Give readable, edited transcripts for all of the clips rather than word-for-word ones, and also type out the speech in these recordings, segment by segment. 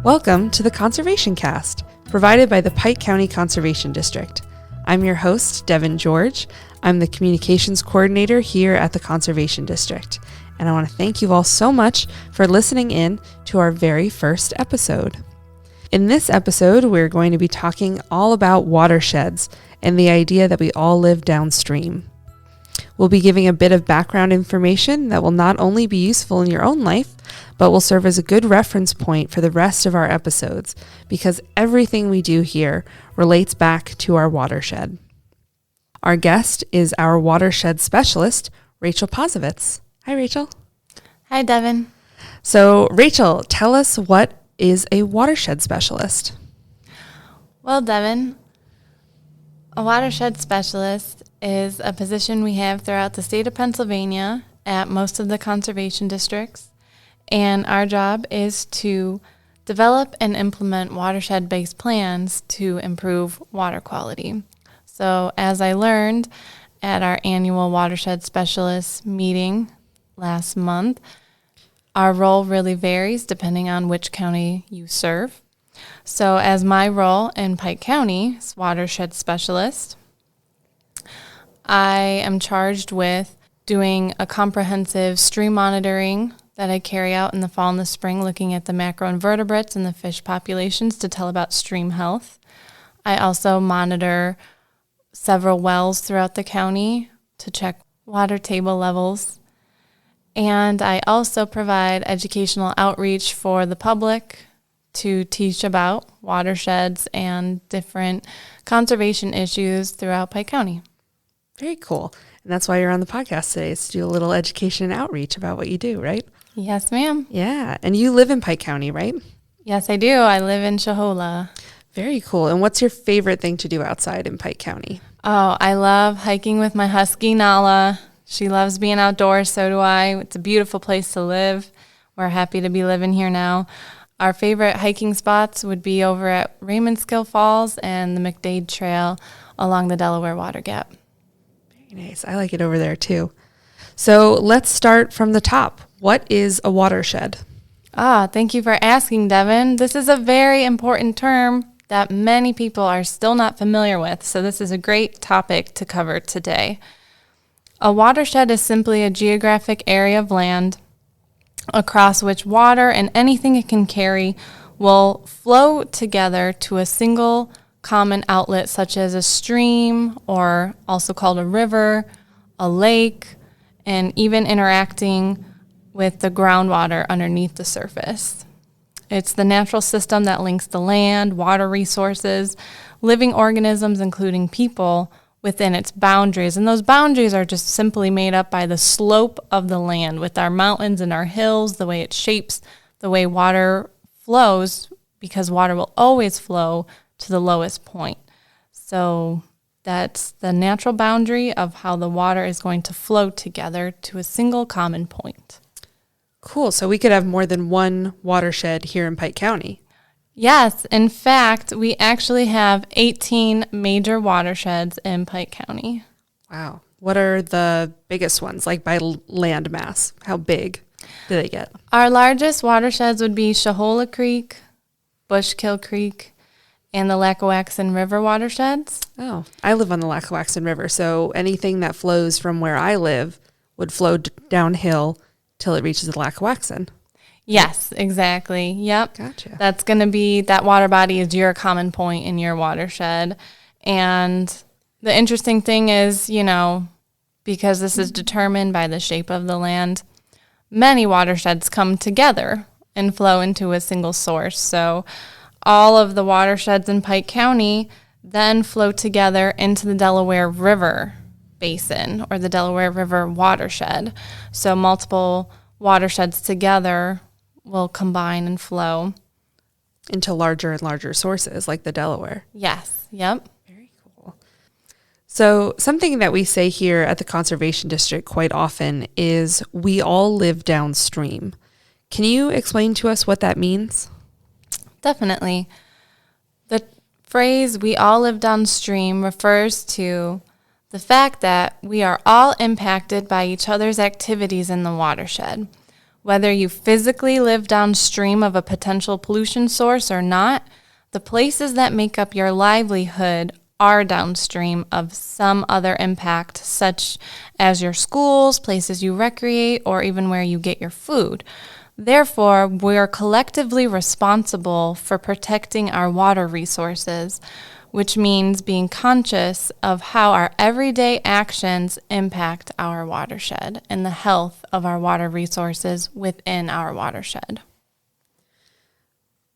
Welcome to the Conservation Cast, provided by the Pike County Conservation District. I'm your host, Devin George. I'm the Communications Coordinator here at the Conservation District, and I want to thank you all so much for listening in to our very first episode. In this episode, we're going to be talking all about watersheds and the idea that we all live downstream. We'll be giving a bit of background information that will not only be useful in your own life, but will serve as a good reference point for the rest of our episodes, because everything we do here relates back to our watershed. Our guest is our Watershed Specialist, Rachel Posavetz. Hi, Rachel. Hi, Devin. So, Rachel, tell us, what is a Watershed Specialist? Well, Devin, a Watershed Specialist is a position we have throughout the state of Pennsylvania at most of the conservation districts. And our job is to develop and implement watershed-based plans to improve water quality. So as I learned at our annual Watershed Specialist meeting last month, our role really varies depending on which county you serve. So as my role in Pike County is Watershed Specialist, I am charged with doing a comprehensive stream monitoring that I carry out in the fall and the spring, looking at the macroinvertebrates and the fish populations to tell about stream health. I also monitor several wells throughout the county to check water table levels. And I also provide educational outreach for the public to teach about watersheds and different conservation issues throughout Pike County. Very cool. And that's why you're on the podcast today, is to do a little education and outreach about what you do, right? Yes, ma'am. Yeah. And you live in Pike County, right? Yes, I do. I live in Shahola. Very cool. And what's your favorite thing to do outside in Pike County? Oh, I love hiking with my husky, Nala. She loves being outdoors, so do I. It's a beautiful place to live. We're happy to be living here now. Our favorite hiking spots would be over at Raymondskill Falls and the McDade Trail along the Delaware Water Gap. Very nice. I like it over there too. So let's start from the top. What is a watershed? Thank you for asking, Devin. This is a very important term that many people are still not familiar with, so this is a great topic to cover today. A watershed is simply a geographic area of land across which water and anything it can carry will flow together to a single common outlet, such as a stream, or also called a river, a lake, and even interacting with the groundwater underneath the surface. It's the natural system that links the land, water resources, living organisms, including people, within its boundaries. And those boundaries are just simply made up by the slope of the land, with our mountains and our hills, the way it shapes the way water flows, because water will always flow to the lowest point. So that's the natural boundary of how the water is going to flow together to a single common point. Cool. So we could have more than one watershed here in Pike County. Yes. In fact, we actually have 18 major watersheds in Pike County. Wow. What are the biggest ones, like by land mass? How big do they get? Our largest watersheds would be Shahola Creek, Bushkill Creek, and the Lackawaxen River watersheds. Oh, I live on the Lackawaxen River, so anything that flows from where I live would flow downhill till it reaches the Lackawaxen. Yes, exactly. Yep. Gotcha. That's going to be, that water body is your common point in your watershed. And the interesting thing is, because this is determined by the shape of the land, many watersheds come together and flow into a single source. So all of the watersheds in Pike County then flow together into the Delaware River basin, or the Delaware River watershed. So multiple watersheds together will combine and flow into larger and larger sources like the Delaware. Yes. Yep. Very cool. So something that we say here at the Conservation District quite often is we all live downstream. Can you explain to us what that means? Definitely. The phrase "we all live downstream" refers to the fact that we are all impacted by each other's activities in the watershed. Whether you physically live downstream of a potential pollution source or not, the places that make up your livelihood are downstream of some other impact, such as your schools, places you recreate, or even where you get your food. Therefore, we are collectively responsible for protecting our water resources, which means being conscious of how our everyday actions impact our watershed and the health of our water resources within our watershed.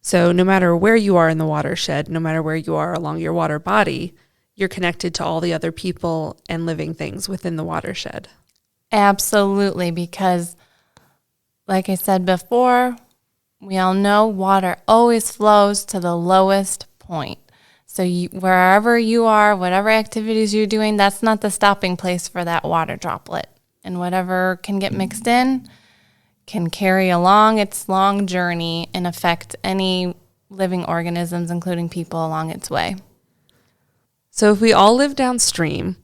So no matter where you are in the watershed, no matter where you are along your water body, you're connected to all the other people and living things within the watershed. Absolutely, because like I said before, we all know water always flows to the lowest point. So wherever you are, whatever activities you're doing, that's not the stopping place for that water droplet. And whatever can get mixed in can carry along its long journey and affect any living organisms, including people, along its way. So if we all live downstream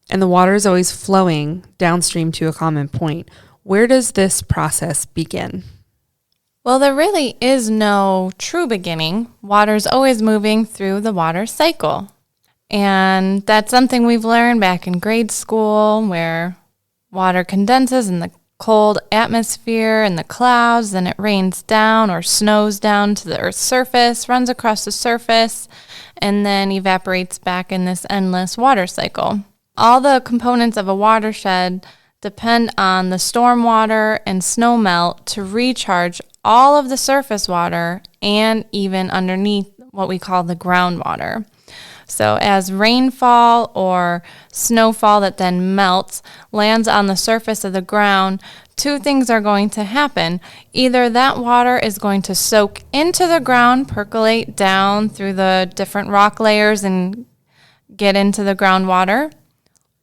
and the water is always flowing downstream to a common point, where does this process begin? Well, there really is no true beginning. Water's always moving through the water cycle. And that's something we've learned back in grade school, where water condenses in the cold atmosphere and the clouds, then it rains down or snows down to the Earth's surface, runs across the surface, and then evaporates back in this endless water cycle. All the components of a watershed depend on the stormwater and snowmelt to recharge all of the surface water and even underneath what we call the groundwater. So as rainfall or snowfall that then melts lands on the surface of the ground, two things are going to happen. Either that water is going to soak into the ground, percolate down through the different rock layers and get into the groundwater,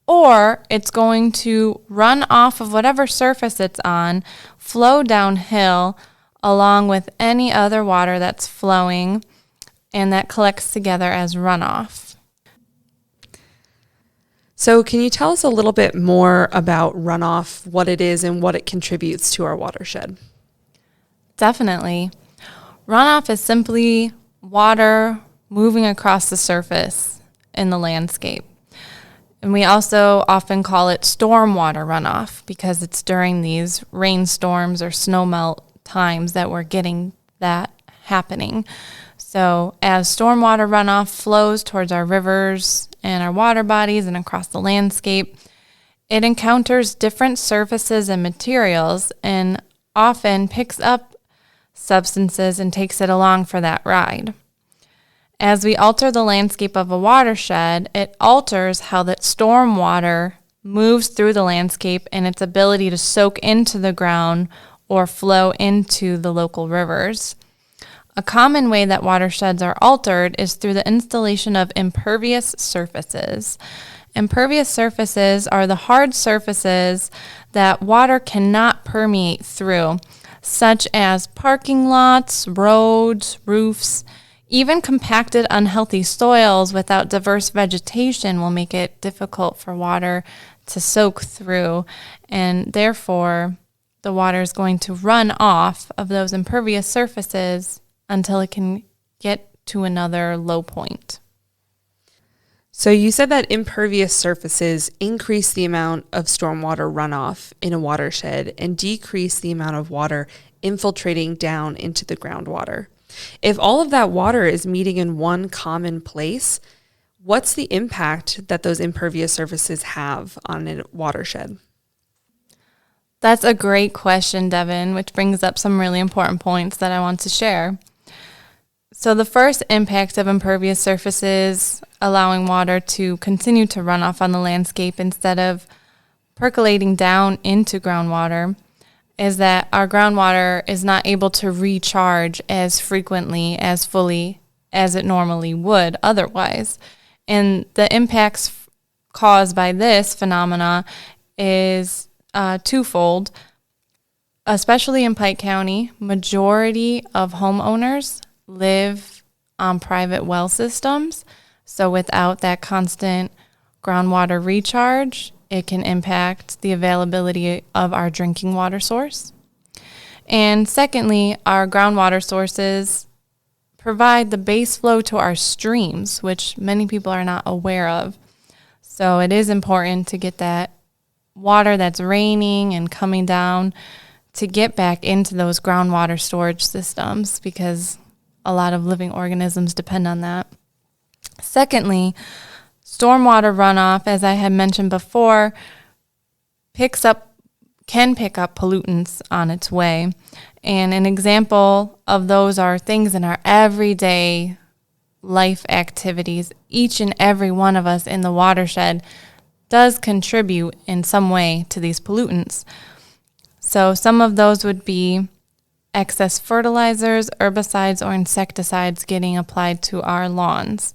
or it's going to run off of whatever surface it's on, flow downhill along with any other water that's flowing, and that collects together as runoff. So can you tell us a little bit more about runoff, what it is and what it contributes to our watershed? Definitely. Runoff is simply water moving across the surface in the landscape. And we also often call it stormwater runoff because it's during these rainstorms or snowmelt times that we're getting that happening. So as stormwater runoff flows towards our rivers and our water bodies and across the landscape, it encounters different surfaces and materials and often picks up substances and takes it along for that ride. As we alter the landscape of a watershed, it alters how that stormwater moves through the landscape and its ability to soak into the ground or flow into the local rivers. A common way that watersheds are altered is through the installation of impervious surfaces. Impervious surfaces are the hard surfaces that water cannot permeate through, such as parking lots, roads, roofs. Even compacted, unhealthy soils without diverse vegetation will make it difficult for water to soak through, and therefore the water is going to run off of those impervious surfaces until it can get to another low point. So you said that impervious surfaces increase the amount of stormwater runoff in a watershed and decrease the amount of water infiltrating down into the groundwater. If all of that water is meeting in one common place, what's the impact that those impervious surfaces have on a watershed? That's a great question, Devin, which brings up some really important points that I want to share. So the first impact of impervious surfaces allowing water to continue to run off on the landscape instead of percolating down into groundwater is that our groundwater is not able to recharge as frequently, as fully as it normally would otherwise. And the impacts caused by this phenomena is twofold. Especially in Pike County, majority of homeowners live on private well systems. So without that constant groundwater recharge, it can impact the availability of our drinking water source. And secondly, our groundwater sources provide the base flow to our streams, which many people are not aware of. So it is important to get that water that's raining and coming down to get back into those groundwater storage systems, because a lot of living organisms depend on that. Secondly, stormwater runoff, as I had mentioned before, can pick up pollutants on its way. And an example of those are things in our everyday life activities. Each and every one of us in the watershed does contribute in some way to these pollutants. So some of those would be excess fertilizers, herbicides, or insecticides getting applied to our lawns.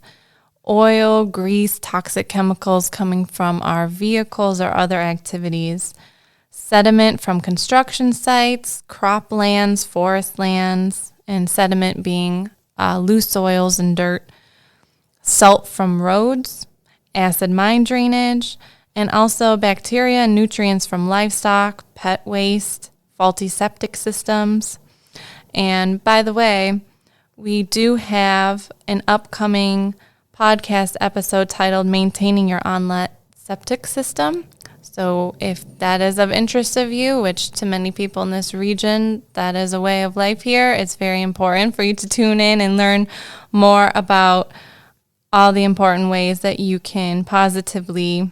Oil, grease, toxic chemicals coming from our vehicles or other activities. Sediment from construction sites, croplands, forest lands, and sediment being loose soils and dirt. Salt from roads, acid mine drainage, and also bacteria and nutrients from livestock, pet waste, faulty septic systems. And by the way, we do have an upcoming podcast episode titled Maintaining Your Onlet Septic System. So if that is of interest of you, which to many people in this region, that is a way of life here, it's very important for you to tune in and learn more about all the important ways that you can positively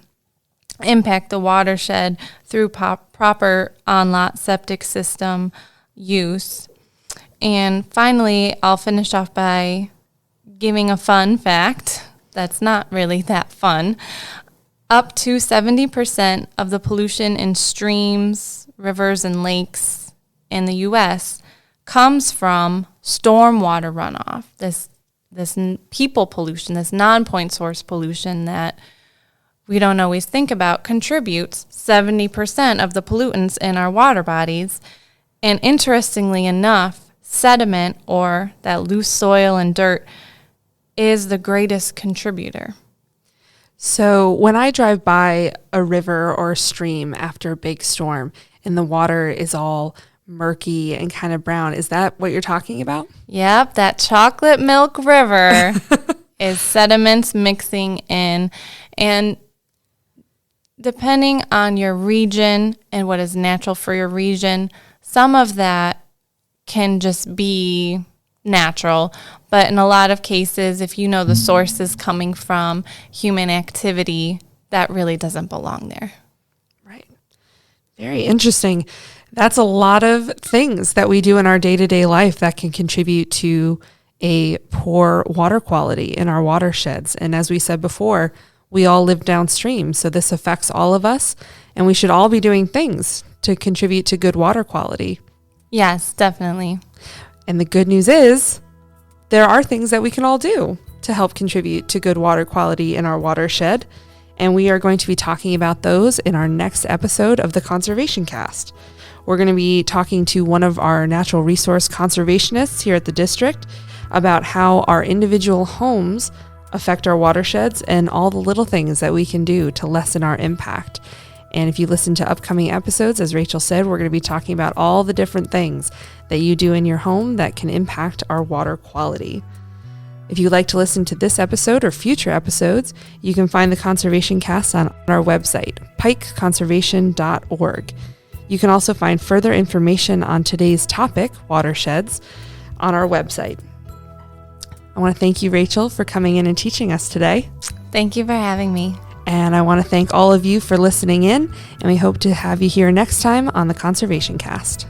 impact the watershed through proper on-lot septic system use. And finally, I'll finish off by giving a fun fact that's not really that fun. Up to 70% of the pollution in streams, rivers, and lakes in the U.S. comes from stormwater runoff, this people pollution, this non-point source pollution that we don't always think about contributes 70% of the pollutants in our water bodies. And interestingly enough, sediment, or that loose soil and dirt, is the greatest contributor. So when I drive by a river or a stream after a big storm and the water is all murky and kind of brown, is that what you're talking about? Yep, that chocolate milk river is sediments mixing in. And depending on your region and what is natural for your region, some of that can just be natural. But in a lot of cases, if you know the source is coming from human activity, that really doesn't belong there. Right. Very interesting. That's a lot of things that we do in our day-to-day life that can contribute to a poor water quality in our watersheds. And as we said before, we all live downstream, so this affects all of us, and we should all be doing things to contribute to good water quality. Yes, definitely. And the good news is there are things that we can all do to help contribute to good water quality in our watershed, and we are going to be talking about those in our next episode of the Conservation Cast. We're going to be talking to one of our natural resource conservationists here at the district about how our individual homes affect our watersheds and all the little things that we can do to lessen our impact. And if you listen to upcoming episodes, as Rachel said, we're going to be talking about all the different things that you do in your home that can impact our water quality. If you'd like to listen to this episode or future episodes, you can find the Conservation Cast on our website, pikeconservation.org. You can also find further information on today's topic, watersheds, on our website. I want to thank you, Rachel, for coming in and teaching us today. Thank you for having me. And I want to thank all of you for listening in, and we hope to have you here next time on the Conservation Cast.